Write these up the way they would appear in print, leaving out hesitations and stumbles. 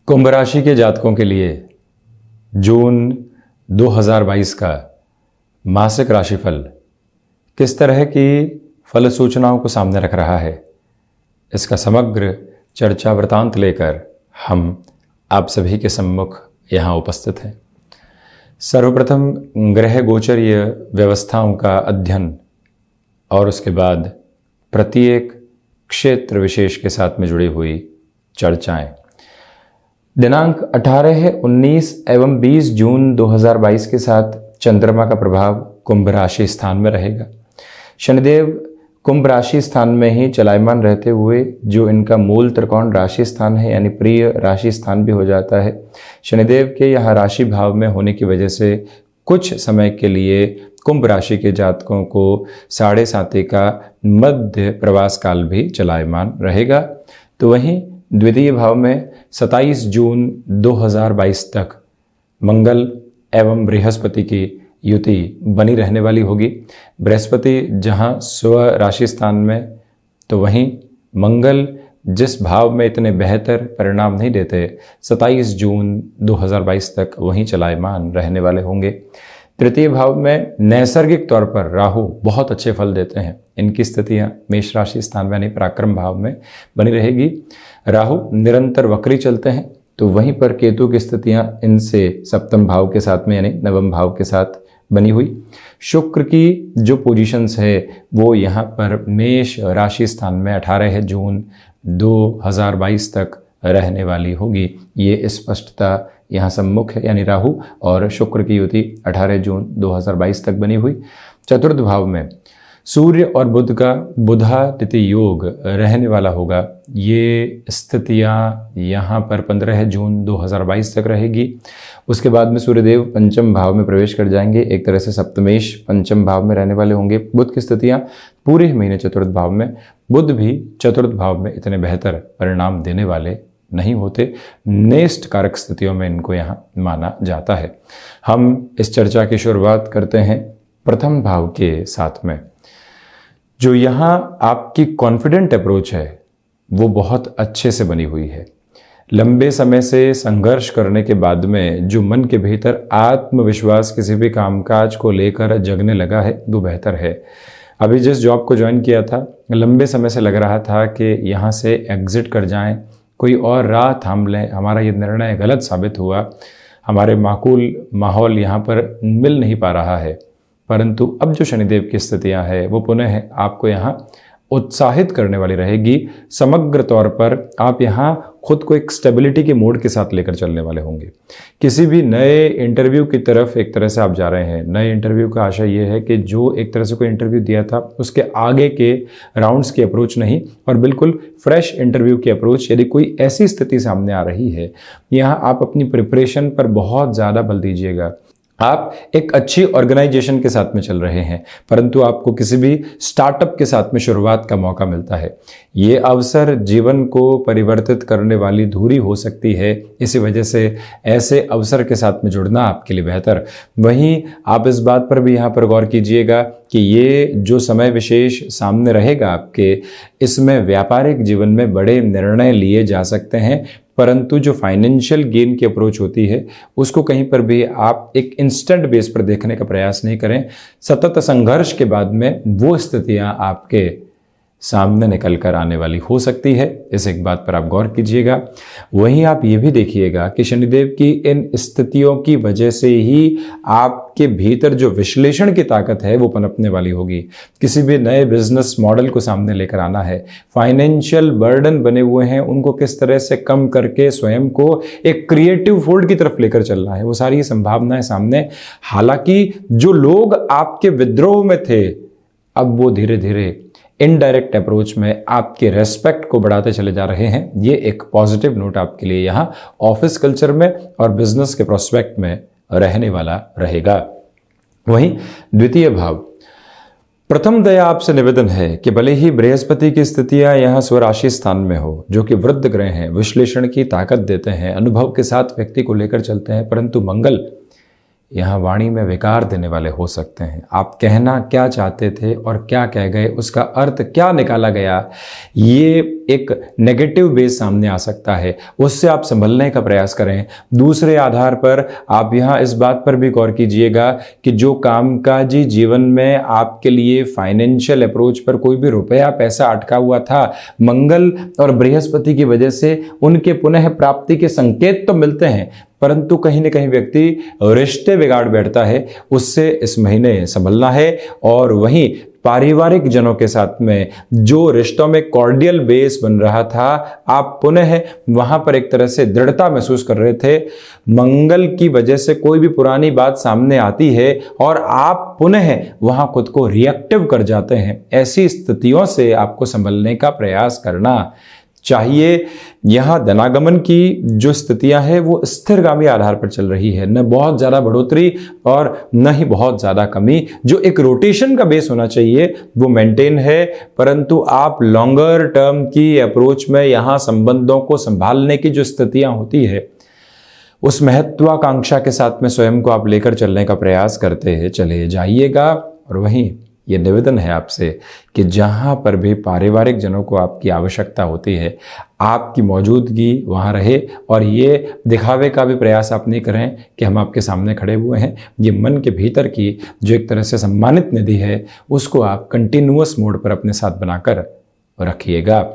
कुंभ राशि के जातकों के लिए जून 2022 का मासिक राशिफल किस तरह की फल सूचनाओं को सामने रख रहा है, इसका समग्र चर्चा वृतांत लेकर हम आप सभी के सम्मुख यहाँ उपस्थित हैं। सर्वप्रथम ग्रह गोचरीय व्यवस्थाओं का अध्ययन और उसके बाद प्रत्येक क्षेत्र विशेष के साथ में जुड़ी हुई चर्चाएं। दिनांक 18, 19 एवं 20 जून 2022 के साथ चंद्रमा का प्रभाव कुंभ राशि स्थान में रहेगा। शनिदेव कुंभ राशि स्थान में ही चलायमान रहते हुए जो इनका मूल त्रिकोण राशि स्थान है यानी प्रिय राशि स्थान भी हो जाता है। शनिदेव के यहाँ राशि भाव में होने की वजह से कुछ समय के लिए कुंभ राशि के जातकों को 7.5 का मध्य प्रवास काल भी चलायमान रहेगा। तो वहीं द्वितीय भाव में 27 जून 2022 तक मंगल एवं बृहस्पति की युति बनी रहने वाली होगी। बृहस्पति जहां स्व राशि स्थान में, तो वहीं मंगल जिस भाव में इतने बेहतर परिणाम नहीं देते, 27 जून 2022 तक वहीं चलायमान रहने वाले होंगे। तृतीय भाव में नैसर्गिक तौर पर राहु बहुत अच्छे फल देते हैं। इनकी स्थितियां मेष राशि स्थान में यानी पराक्रम भाव में बनी रहेगी। राहु निरंतर वक्री चलते हैं, तो वहीं पर केतु की स्थितियां इनसे सप्तम भाव के साथ में यानी नवम भाव के साथ बनी हुई। शुक्र की जो पोजीशंस है वो यहाँ पर मेष राशि स्थान में 18 जून 2022 तक रहने वाली होगी। ये स्पष्टता यहाँ सम्मुख है, यानी राहु और शुक्र की युति 18 जून 2022 तक बनी हुई। चतुर्थ भाव में सूर्य और बुध का बुधादित्य योग रहने वाला होगा। ये स्थितियाँ यहाँ पर 15 जून 2022 तक रहेगी। उसके बाद में सूर्यदेव पंचम भाव में प्रवेश कर जाएंगे, एक तरह से सप्तमेश पंचम भाव में रहने वाले होंगे। बुध की स्थितियाँ पूरे महीने चतुर्थ भाव में, बुध भी चतुर्थ भाव में इतने बेहतर परिणाम देने वाले नहीं होते। नेष्ट कारक स्थितियों में इनको यहाँ माना जाता है। हम इस चर्चा की शुरुआत करते हैं प्रथम भाव के साथ में। जो यहाँ आपकी कॉन्फिडेंट अप्रोच है वो बहुत अच्छे से बनी हुई है। लंबे समय से संघर्ष करने के बाद में जो मन के भीतर आत्मविश्वास किसी भी कामकाज को लेकर जगने लगा है वो बेहतर है। अभी जिस जॉब को ज्वाइन किया था, लंबे समय से लग रहा था कि यहाँ से एग्जिट कर जाएं, कोई और राह थाम लें, हमारा ये निर्णय गलत साबित हुआ, हमारे माकूल माहौल यहाँ पर मिल नहीं पा रहा है। परंतु अब जो शनिदेव की स्थितियाँ हैं वो पुनः आपको यहाँ उत्साहित करने वाली रहेगी। समग्र तौर पर आप यहाँ खुद को एक स्टेबिलिटी के मोड के साथ लेकर चलने वाले होंगे। किसी भी नए इंटरव्यू की तरफ एक तरह से आप जा रहे हैं। नए इंटरव्यू का आशय ये है कि जो एक तरह से कोई इंटरव्यू दिया था उसके आगे के राउंड्स की अप्रोच नहीं, और बिल्कुल फ्रेश इंटरव्यू की अप्रोच। यदि कोई ऐसी स्थिति सामने आ रही है, यहाँ आप अपनी प्रिपरेशन पर बहुत ज़्यादा बल दीजिएगा। आप एक अच्छी ऑर्गेनाइजेशन के साथ में चल रहे हैं, परंतु आपको किसी भी स्टार्टअप के साथ में शुरुआत का मौका मिलता है। ये अवसर जीवन को परिवर्तित करने वाली धुरी हो सकती है। इसी वजह से ऐसे अवसर के साथ में जुड़ना आपके लिए बेहतर। वहीं आप इस बात पर भी यहाँ पर गौर कीजिएगा कि ये जो समय विशेष सामने रहेगा आपके, इसमें व्यापारिक जीवन में बड़े निर्णय लिए जा सकते हैं, परंतु जो फाइनेंशियल गेन की अप्रोच होती है उसको कहीं पर भी आप एक इंस्टेंट बेस पर देखने का प्रयास नहीं करें। सतत संघर्ष के बाद में वो स्थितियां आपके सामने निकल कर आने वाली हो सकती है। इस एक बात पर आप गौर कीजिएगा। वहीं आप ये भी देखिएगा कि शनिदेव की इन स्थितियों की वजह से ही आपके भीतर जो विश्लेषण की ताकत है वो पनपने वाली होगी। किसी भी नए बिजनेस मॉडल को सामने लेकर आना है, फाइनेंशियल बर्डन बने हुए हैं उनको किस तरह से कम करके स्वयं को एक क्रिएटिव फोल्ड की तरफ लेकर चलना है, वो सारी संभावनाएं सामने। हालांकि जो लोग आपके विद्रोह में थे, अब वो धीरे धीरे इनडायरेक्ट अप्रोच में आपके रेस्पेक्ट को बढ़ाते चले जा रहे हैं। ये एक पॉजिटिव नोट आपके लिए यहाँ ऑफिस कल्चर में और बिजनेस के प्रोस्पेक्ट में रहने वाला रहेगा। वहीं द्वितीय भाव, प्रथम दया आपसे निवेदन है कि भले ही बृहस्पति की स्थितियां यहाँ स्वराशि स्थान में हो, जो कि वृद्ध ग्रह हैं, विश्लेषण की ताकत देते हैं, अनुभव के साथ व्यक्ति को लेकर चलते हैं, परंतु मंगल यहाँ वाणी में विकार देने वाले हो सकते हैं। आप कहना क्या चाहते थे और क्या कह गए, उसका अर्थ क्या निकाला गया, ये एक नेगेटिव बेस सामने आ सकता है। उससे आप संभलने का प्रयास करें। दूसरे आधार पर आप यहाँ इस बात पर भी गौर कीजिएगा कि जो कामकाजी जीवन में आपके लिए फाइनेंशियल अप्रोच पर कोई भी रुपया पैसा अटका हुआ था, मंगल और बृहस्पति की वजह से उनके पुनः प्राप्ति के संकेत तो मिलते हैं, परंतु कहीं न कहीं व्यक्ति रिश्ते बिगाड़ बैठता है। उससे इस महीने संभलना है। और वहीं पारिवारिक जनों के साथ में जो रिश्तों में कॉर्डियल बेस बन रहा था, आप पुनः वहां पर एक तरह से दृढ़ता महसूस कर रहे थे। मंगल की वजह से कोई भी पुरानी बात सामने आती है और आप पुनः वहां खुद को रिएक्टिव कर जाते हैं। ऐसी स्थितियों से आपको संभलने का प्रयास करना चाहिए। यहाँ धनागमन की जो स्थितियां हैं वो स्थिरगामी आधार पर चल रही है, न बहुत ज़्यादा बढ़ोतरी और न ही बहुत ज़्यादा कमी। जो एक रोटेशन का बेस होना चाहिए वो मेंटेन है, परंतु आप लॉन्गर टर्म की अप्रोच में यहाँ संबंधों को संभालने की जो स्थितियां होती है, उस महत्वाकांक्षा के साथ में स्वयं को आप लेकर चलने का प्रयास करते हैं, चले जाइएगा। और वहीं ये निवेदन है आपसे कि जहाँ पर भी पारिवारिक जनों को आपकी आवश्यकता होती है, आपकी मौजूदगी वहाँ रहे। और ये दिखावे का भी प्रयास आप नहीं करें कि हम आपके सामने खड़े हुए हैं। ये मन के भीतर की जो एक तरह से सम्मानित निधि है, उसको आप कंटिन्यूअस मोड पर अपने साथ बनाकर रखिएगा।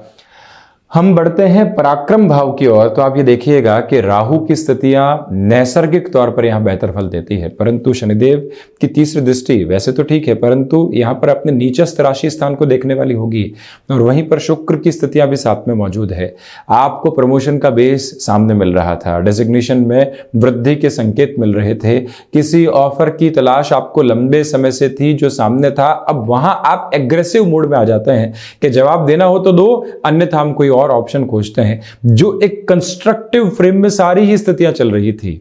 हम बढ़ते हैं पराक्रम भाव की ओर। तो आप ये देखिएगा कि राहु की स्थितियां नैसर्गिक तौर पर यहां बेहतर फल देती है, परंतु शनिदेव की तीसरी दृष्टि वैसे तो ठीक है, परंतु यहां पर अपने नीचस्थ राशि स्थान को देखने वाली होगी। और वहीं पर शुक्र की स्थितियां भी साथ में मौजूद है। आपको प्रमोशन का बेस सामने मिल रहा था, डेजिग्नेशन में वृद्धि के संकेत मिल रहे थे, किसी ऑफर की तलाश आपको लंबे समय से थी जो सामने था। अब वहां आप एग्रेसिव मोड में आ जाते हैं कि जवाब देना हो तो दो, अन्यथा हम कोई और ऑप्शन खोजते हैं। जो एक कंस्ट्रक्टिव फ्रेम में सारी ही स्थितियां चल रही थी,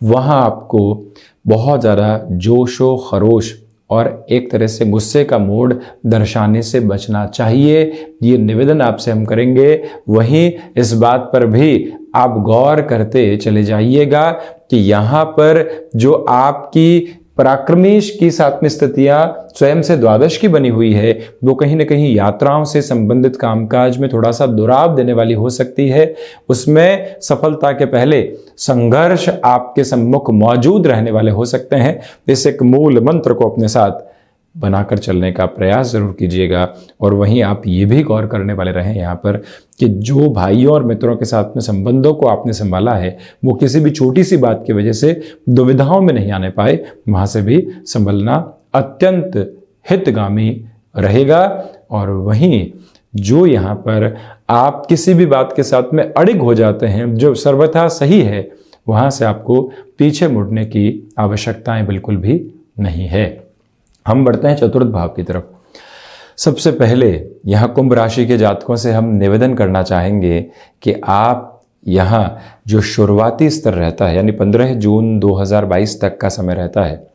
वहां आपको बहुत ज्यादा जोशो खरोश और एक तरह से गुस्से का मोड दर्शाने से बचना चाहिए। ये निवेदन आपसे हम करेंगे। वहीं इस बात पर भी आप गौर करते चले जाइएगा कि यहां पर जो आपकी पराक्रमेश की साथ में स्थितियां स्वयं से द्वादश की बनी हुई है, वो कहीं ना कहीं यात्राओं से संबंधित कामकाज में थोड़ा सा दुराव देने वाली हो सकती है। उसमें सफलता के पहले संघर्ष आपके सम्मुख मौजूद रहने वाले हो सकते हैं। इस एक मूल मंत्र को अपने साथ बनाकर चलने का प्रयास जरूर कीजिएगा। और वहीं आप ये भी गौर करने वाले रहें यहाँ पर कि जो भाइयों और मित्रों के साथ में संबंधों को आपने संभाला है, वो किसी भी छोटी सी बात की वजह से दुविधाओं में नहीं आने पाए, वहाँ से भी संभलना अत्यंत हितगामी रहेगा। और वहीं जो यहाँ पर आप किसी भी बात के साथ में अड़िग हो जाते हैं, जो सर्वथा सही है, वहाँ से आपको पीछे मुड़ने की आवश्यकताएं बिल्कुल भी नहीं है। हम बढ़ते हैं चतुर्थ भाव की तरफ। सबसे पहले यहाँ कुंभ राशि के जातकों से हम निवेदन करना चाहेंगे कि आप यहाँ जो शुरुआती स्तर रहता है, यानी 15 जून 2022 तक का समय रहता है,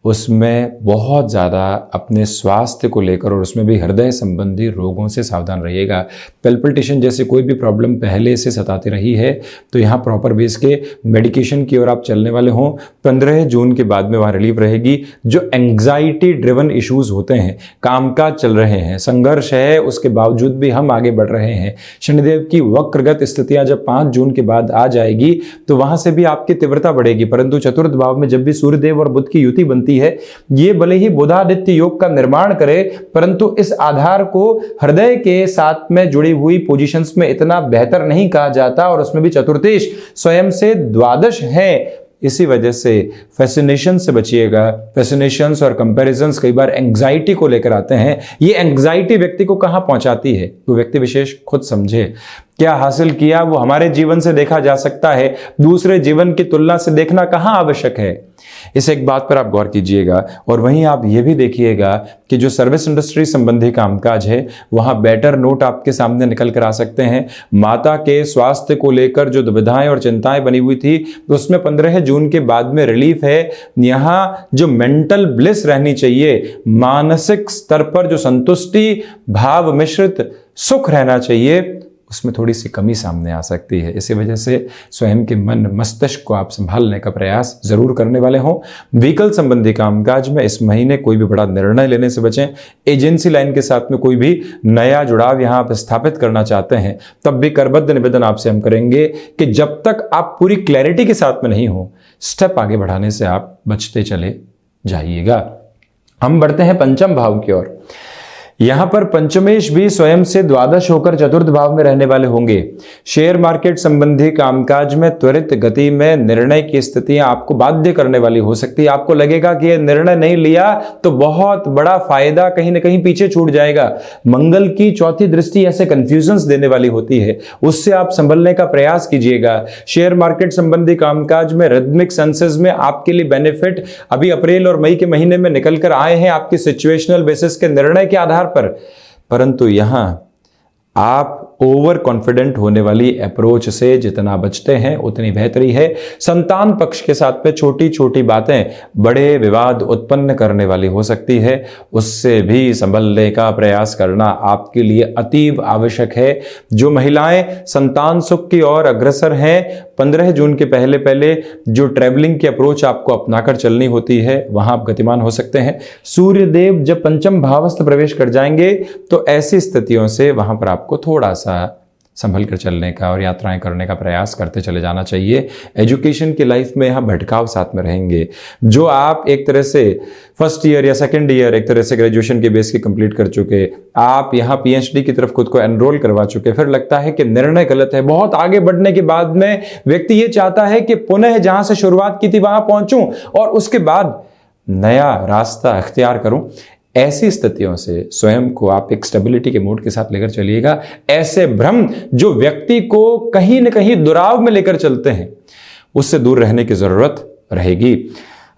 उसमें बहुत ज़्यादा अपने स्वास्थ्य को लेकर और उसमें भी हृदय संबंधी रोगों से सावधान रहिएगा। पेल्पिटेशन जैसी कोई भी प्रॉब्लम पहले से सताती रही है तो यहाँ प्रॉपर बेस के मेडिकेशन की ओर आप चलने वाले हों। 15 जून के बाद में वहाँ रिलीफ रहेगी। जो एंग्जाइटी ड्रिवन इश्यूज होते हैं, कामकाज चल रहे हैं, संघर्ष है, उसके बावजूद भी हम आगे बढ़ रहे हैं, शनिदेव की वक्रगत स्थितियाँ जब 5 जून के बाद आ जाएगी तो वहाँ से भी आपकी तीव्रता बढ़ेगी। परंतु चतुर्थ भाव में जब भी सूर्यदेव और बुध की युति बनती है, ये भले ही बुधादित्य योग का निर्माण करे, परंतु इस आधार को हृदय के साथ में जुड़ी हुई पोजीशंस में इतना बेहतर नहीं कहा जाता, और उसमें भी चतुर्थेश स्वयं से द्वादश है। इसी वजह से फैसिनेशन से बचिएगा। फैसिनेशंस और कंपैरिजंस कई बार एंग्जाइटी को लेकर आते हैं। ये एंग्जाइटी व्यक्ति को कहां पहुंचाती है, वो व्यक्ति विशेष खुद समझे। क्या हासिल किया वो हमारे जीवन से देखा जा सकता है, दूसरे जीवन की तुलना से देखना कहां आवश्यक है। इस एक बात पर आप गौर कीजिएगा। और वहीं आप ये भी देखिएगा कि जो सर्विस इंडस्ट्री संबंधी कामकाज है, वहां बेटर नोट आपके सामने निकल कर आ सकते हैं। माता के स्वास्थ्य को लेकर जो दुविधाएं और चिंताएं बनी हुई थी, उसमें 15 जून के बाद में रिलीफ है। यहाँ जो मेंटल ब्लिस रहनी चाहिए, मानसिक स्तर पर जो संतुष्टि भाव मिश्रित सुख रहना चाहिए, उसमें थोड़ी सी कमी सामने आ सकती है। इसी वजह से स्वयं के मन मस्तिष्क को आप संभालने का प्रयास जरूर करने वाले हों। व्हीकल संबंधी कामकाज में इस महीने कोई भी बड़ा निर्णय लेने से बचें। एजेंसी लाइन के साथ में कोई भी नया जुड़ाव यहां आप स्थापित करना चाहते हैं, तब भी करबद्ध निवेदन आपसे हम करेंगे कि जब तक आप पूरी क्लैरिटी के साथ में नहीं हो, स्टेप आगे बढ़ाने से आप बचते चले जाइएगा। हम बढ़ते हैं पंचम भाव की ओर। यहां पर पंचमेश भी स्वयं से द्वादश होकर चतुर्थ भाव में रहने वाले होंगे। शेयर मार्केट संबंधी कामकाज में त्वरित गति में निर्णय की स्थितियां आपको बाध्य करने वाली हो सकती है। आपको लगेगा कि यह निर्णय नहीं लिया तो बहुत बड़ा फायदा कहीं ना कहीं पीछे छूट जाएगा। मंगल की चौथी दृष्टि ऐसे कंफ्यूजन्स देने वाली होती है, उससे आप संभलने का प्रयास कीजिएगा। शेयर मार्केट संबंधी कामकाज में रिदमिक सेंसेस में आपके लिए बेनिफिट अभी अप्रैल और मई के महीने में निकल कर आए हैं आपकी सिचुएशनल बेसिस के निर्णय के आधार पर, परंतु यहां आप ओवर कॉन्फिडेंट होने वाली अप्रोच से जितना बचते हैं उतनी बेहतरी है। संतान पक्ष के साथ में छोटी छोटी बातें बड़े विवाद उत्पन्न करने वाली हो सकती है, उससे भी संभलने का प्रयास करना आपके लिए अतीव आवश्यक है। जो महिलाएं संतान सुख की ओर अग्रसर हैं, 15 जून के पहले पहले जो ट्रैवलिंग की अप्रोच आपको अपनाकर चलनी होती है, वहां आप गतिमान हो सकते हैं। सूर्य देव जब पंचम भावस्थ प्रवेश कर जाएंगे तो ऐसी स्थितियों से वहां पर आपको थोड़ा सा संभल कर चलने का और यात्राएं करने का प्रयास करते चले जाना चाहिए। एजुकेशन की लाइफ में यहाँ भटकाव साथ में रहेंगे। जो आप एक तरह से फर्स्ट ईयर या सेकंड ईयर एक तरह से ग्रेजुएशन के बेस की कंप्लीट कर चुके, आप यहाँ पीएचडी की तरफ खुद को एनरोल करवा चुके, फिर लगता है कि निर्णय गलत है। बहुत आगे बढ़ने के बाद में व्यक्ति ये चाहता है कि पुनः जहां से शुरुआत की थी वहां पहुंचूं और उसके बाद नया रास्ता अख्तियार करूं। ऐसी स्थितियों से स्वयं को आप एक स्टेबिलिटी के मोड के साथ लेकर चलिएगा। ऐसे भ्रम जो व्यक्ति को कहीं न कहीं दुराव में लेकर चलते हैं, उससे दूर रहने की जरूरत रहेगी।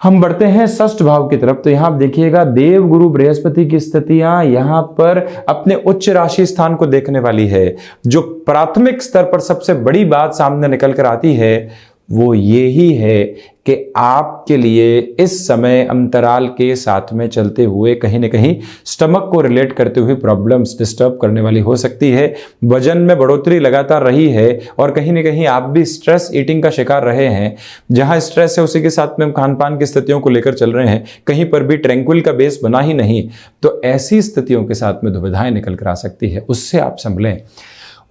हम बढ़ते हैं षष्ठ भाव की तरफ। तो यहां आप देखिएगा देव गुरु बृहस्पति की स्थितियां यहां पर अपने उच्च राशि स्थान को देखने वाली है। जो प्राथमिक स्तर पर सबसे बड़ी बात सामने निकल कर आती है वो ये ही है कि आपके लिए इस समय अंतराल के साथ में चलते हुए कहीं ना कहीं स्टमक को रिलेट करते हुए प्रॉब्लम्स डिस्टर्ब करने वाली हो सकती है। वजन में बढ़ोतरी लगातार रही है और कहीं ना कहीं आप भी स्ट्रेस ईटिंग का शिकार रहे हैं। जहां स्ट्रेस है उसी के साथ में हम खान पान की स्थितियों को लेकर चल रहे हैं, कहीं पर भी ट्रैंक्विल का बेस बना ही नहीं, तो ऐसी स्थितियों के साथ में दुविधाएं निकल कर आ सकती है, उससे आप संभलें।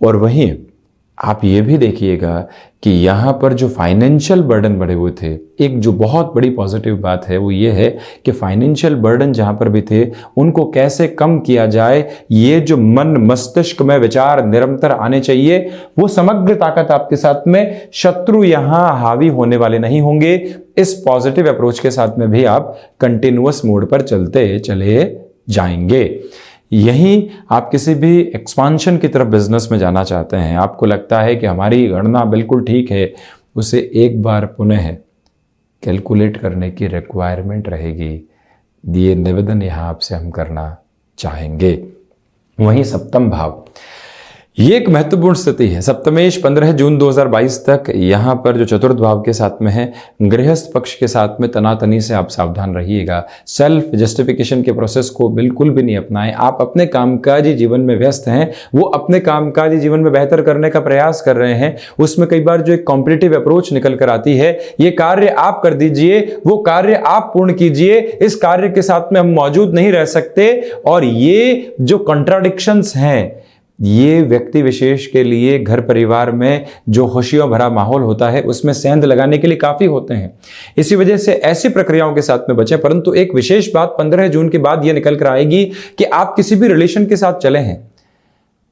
और वहीं आप ये भी देखिएगा कि यहाँ पर जो फाइनेंशियल बर्डन बढ़े हुए थे, एक जो बहुत बड़ी पॉजिटिव बात है वो ये है कि फाइनेंशियल बर्डन जहाँ पर भी थे उनको कैसे कम किया जाए, ये जो मन मस्तिष्क में विचार निरंतर आने चाहिए, वो समग्र ताकत आपके साथ में, शत्रु यहाँ हावी होने वाले नहीं होंगे। इस पॉजिटिव अप्रोच के साथ में भी आप कंटिन्यूअस मोड पर चलते चले जाएंगे। यहीं आप किसी भी एक्सपांशन की तरफ बिजनेस में जाना चाहते हैं, आपको लगता है कि हमारी गणना बिल्कुल ठीक है, उसे एक बार पुनः कैलकुलेट करने की रिक्वायरमेंट रहेगी। ये निवेदन यहाँ आपसे हम करना चाहेंगे। वहीं सप्तम भाव, ये एक महत्वपूर्ण स्थिति है। सप्तमेश 15 जून 2022 तक यहाँ पर जो चतुर्थ भाव के साथ में है, गृहस्थ पक्ष के साथ में तनातनी से आप सावधान रहिएगा। सेल्फ जस्टिफिकेशन के प्रोसेस को बिल्कुल भी नहीं अपनाएं। आप अपने कामकाजी जीवन में व्यस्त हैं, वो अपने कामकाजी जीवन में बेहतर करने का प्रयास कर रहे हैं, उसमें कई बार जो एक कॉम्पिटिटिव अप्रोच निकल कर आती है, ये कार्य आप कर दीजिए, वो कार्य आप पूर्ण कीजिए, इस कार्य के साथ में हम मौजूद नहीं रह सकते। और ये जो कॉन्ट्राडिक्शंस हैं, ये व्यक्ति विशेष के लिए घर परिवार में जो खुशियों भरा माहौल होता है उसमें सेंध लगाने के लिए काफी होते हैं। इसी वजह से ऐसी प्रक्रियाओं के साथ में बचें। परंतु एक विशेष बात 15 जून के बाद यह निकल कर आएगी कि आप किसी भी रिलेशन के साथ चले हैं,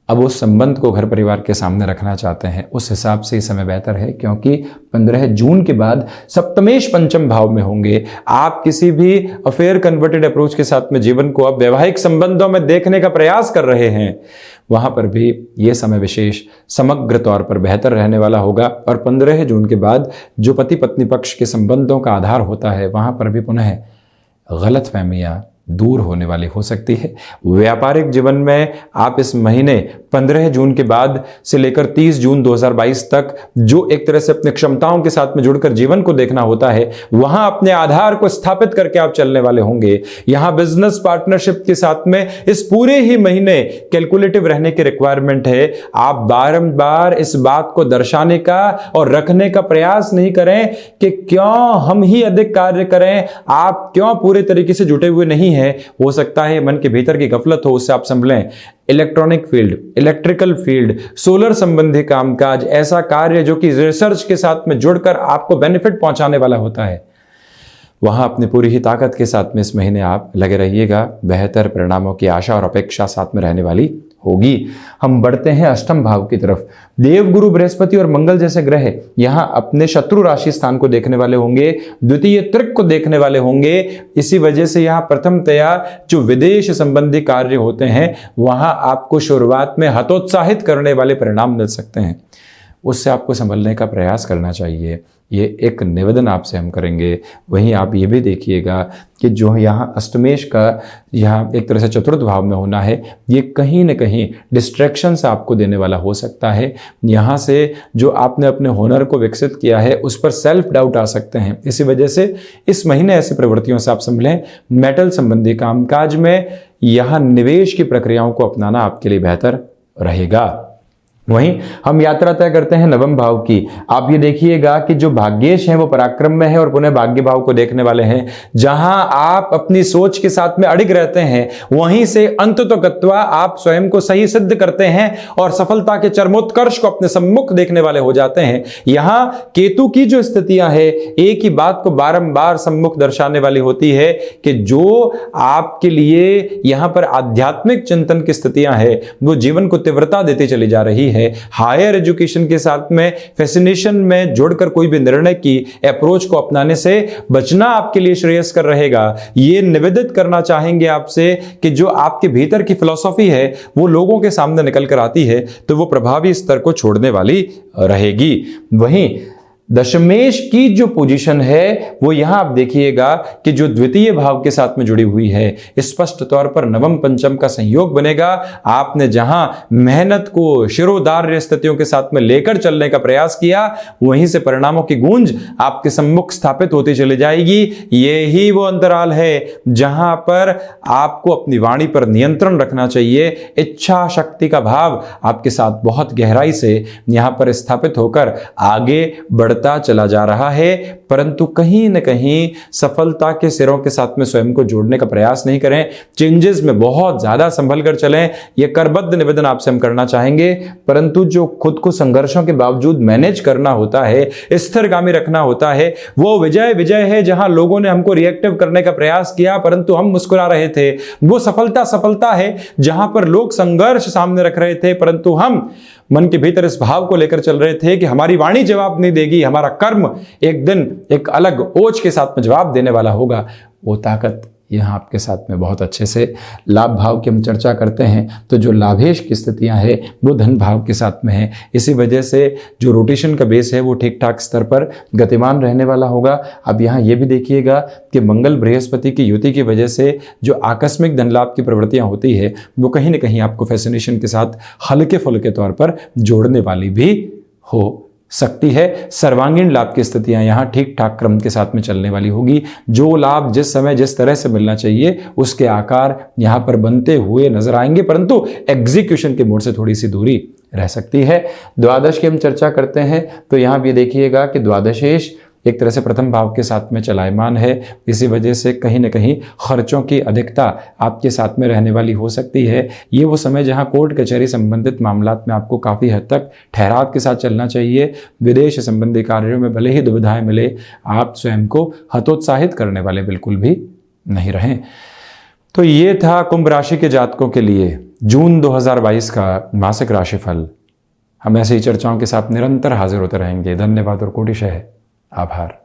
अब उस संबंध को घर परिवार के सामने रखना चाहते हैं, उस हिसाब से ये समय बेहतर है, क्योंकि 15 जून के बाद सप्तमेश पंचम भाव में होंगे। आप किसी भी अफेयर कन्वर्टेड अप्रोच के साथ में जीवन को अब वैवाहिक संबंधों में देखने का प्रयास कर रहे हैं, वहां पर भी ये समय विशेष समग्र तौर पर बेहतर रहने वाला होगा। और 15 जून के बाद जो पति पत्नी पक्ष के संबंधों का आधार होता है, वहां पर भी पुनः गलतफहमियां दूर होने वाली हो सकती है। व्यापारिक जीवन में आप इस महीने 15 जून के बाद से लेकर 30 जून 2022 तक जो एक तरह से अपनी क्षमताओं के साथ में जुड़कर जीवन को देखना होता है, वहां अपने आधार को स्थापित करके आप चलने वाले होंगे। यहां बिजनेस पार्टनरशिप के साथ में इस पूरे ही महीने कैलकुलेटिव रहने की रिक्वायरमेंट है। आप बारंबार इस बात को दर्शाने का और रखने का प्रयास नहीं करें कि क्यों हम ही अधिक कार्य करें, आप क्यों पूरे तरीके से जुटे हुए नहीं हैं। हो सकता है मन के भीतर की गफलत हो, उससे आप संभलें। Electronic field, electrical field, solar संबंधी कामकाज, ऐसा कार्य जो कि रिसर्च के साथ में जुड़कर आपको बेनिफिट पहुंचाने वाला होता है, वहां अपनी पूरी ही ताकत के साथ में इस महीने आप लगे रहिएगा। बेहतर परिणामों की आशा और अपेक्षा साथ में रहने वाली होगी। हम बढ़ते हैं अष्टम भाव की तरफ। देवगुरु बृहस्पति और मंगल जैसे ग्रह यहां अपने शत्रु राशि स्थान को देखने वाले होंगे, द्वितीय त्रिक को देखने वाले होंगे। इसी वजह से यहां प्रथमतया जो विदेश संबंधी कार्य होते हैं, वहां आपको शुरुआत में हतोत्साहित करने वाले परिणाम मिल सकते हैं, उससे आपको संभलने का प्रयास करना चाहिए। ये एक निवेदन आपसे हम करेंगे। वहीं आप ये भी देखिएगा कि जो यहाँ अष्टमेश का यहाँ एक तरह से चतुर्थ भाव में होना है, ये कहीं न कहीं डिस्ट्रैक्शंस आपको देने वाला हो सकता है। यहाँ से जो आपने अपने हुनर को विकसित किया है, उस पर सेल्फ डाउट आ सकते हैं। इसी वजह से इस महीने ऐसी प्रवृत्तियों से आप संभलें। मेटल संबंधी कामकाज में यहाँ निवेश की प्रक्रियाओं को अपनाना आपके लिए बेहतर रहेगा। वहीं हम यात्रा तय करते हैं नवम भाव की। आप ये देखिएगा कि जो भाग्येश हैं वो पराक्रम में है और पुनः भाग्य भाव को देखने वाले हैं। जहां आप अपनी सोच के साथ में अडिग रहते हैं, वहीं से अंततोगत्वा आप स्वयं को सही सिद्ध करते हैं और सफलता के चरमोत्कर्ष को अपने सम्मुख देखने वाले हो जाते हैं। यहां केतु की जो स्थितियां है, एक ही बात को बारंबार सम्मुख दर्शाने वाली होती है कि जो आपके लिए यहां पर आध्यात्मिक चिंतन की स्थितियां है, वो जीवन को तीव्रता देती चली जा रही है। हायर एजुकेशन के साथ में फैसिनेशन में जोड़कर कोई भी निर्णय की अप्रोच को अपनाने से बचना आपके लिए श्रेयस्कर रहेगा। ये निवेदित करना चाहेंगे आपसे कि जो आपके भीतर की फिलॉसफी है वो लोगों के सामने निकल कर आती है तो वो प्रभावी स्तर को छोड़ने वाली रहेगी। वहीं दशमेश की जो पोजीशन है वो यहां आप देखिएगा कि जो द्वितीय भाव के साथ में जुड़ी हुई है, स्पष्ट तौर पर नवम पंचम का संयोग बनेगा। आपने जहां मेहनत को शिरोधार्य स्थितियों के साथ में लेकर चलने का प्रयास किया, वहीं से परिणामों की गूंज आपके सम्मुख स्थापित होती चली जाएगी। यही वो अंतराल है जहां पर आपको अपनी वाणी पर नियंत्रण रखना चाहिए। इच्छा शक्ति का भाव आपके साथ बहुत गहराई से यहां पर स्थापित होकर आगे बढ़ चला जा रहा है, परंतु कहीं न कहीं सफलता के सिरों के साथ में स्वयं को जोड़ने का प्रयास नहीं करें। चेंजेस में बहुत ज्यादा संभल कर चलें, यह करबद्ध निवेदन आपसे हम करना चाहेंगे। परंतु जो खुद को संघर्षों के बावजूद मैनेज करना होता है, स्थिरगामी रखना होता है, वो विजय विजय है। जहां लोगों ने हमको रिएक्टिव करने का प्रयास किया परंतु हम मुस्कुरा रहे थे, वो सफलता है। जहां पर लोग संघर्ष सामने रख रहे थे परंतु हम मन के भीतर इस भाव को लेकर चल रहे थे कि हमारी वाणी जवाब नहीं देगी, हमारा कर्म एक दिन एक अलग ओज के साथ में जवाब देने वाला होगा। वो ताकत यहाँ आपके साथ में बहुत अच्छे से लाभ भाव की हम चर्चा करते हैं तो जो लाभेश की स्थितियां हैं वो धन भाव के साथ में है। इसी वजह से जो रोटेशन का बेस है वो ठीक ठाक स्तर पर गतिमान रहने वाला होगा। अब यहाँ ये भी देखिएगा कि मंगल बृहस्पति की युति की वजह से जो आकस्मिक धन लाभ की प्रवृत्तियां होती है वो कहीं ना कहीं आपको फैसिनेशन के साथ हल्के फुल्के तौर पर जोड़ने वाली भी हो सकती है। सर्वांगीण लाभ की स्थितियां यहां ठीक ठाक क्रम के साथ में चलने वाली होगी। जो लाभ जिस समय जिस तरह से मिलना चाहिए उसके आकार यहां पर बनते हुए नजर आएंगे, परंतु एग्जीक्यूशन के मोड से थोड़ी सी दूरी रह सकती है। द्वादश की हम चर्चा करते हैं तो यहां भी देखिएगा कि द्वादशेश एक तरह से प्रथम भाव के साथ में चलायमान है। इसी वजह से कहीं ना कहीं खर्चों की अधिकता आपके साथ में रहने वाली हो सकती है। ये वो समय जहां कोर्ट कचहरी संबंधित मामलात में आपको काफ़ी हद तक ठहराव के साथ चलना चाहिए। विदेश संबंधी कार्यों में भले ही दुविधाएं मिले, आप स्वयं को हतोत्साहित करने वाले बिल्कुल भी नहीं रहें। तो ये था कुंभ राशि के जातकों के लिए जून 2022 का मासिक राशिफल। हम ऐसे ही चर्चाओं के साथ निरंतर हाजिर होते रहेंगे। धन्यवाद और कोटिशः आभार।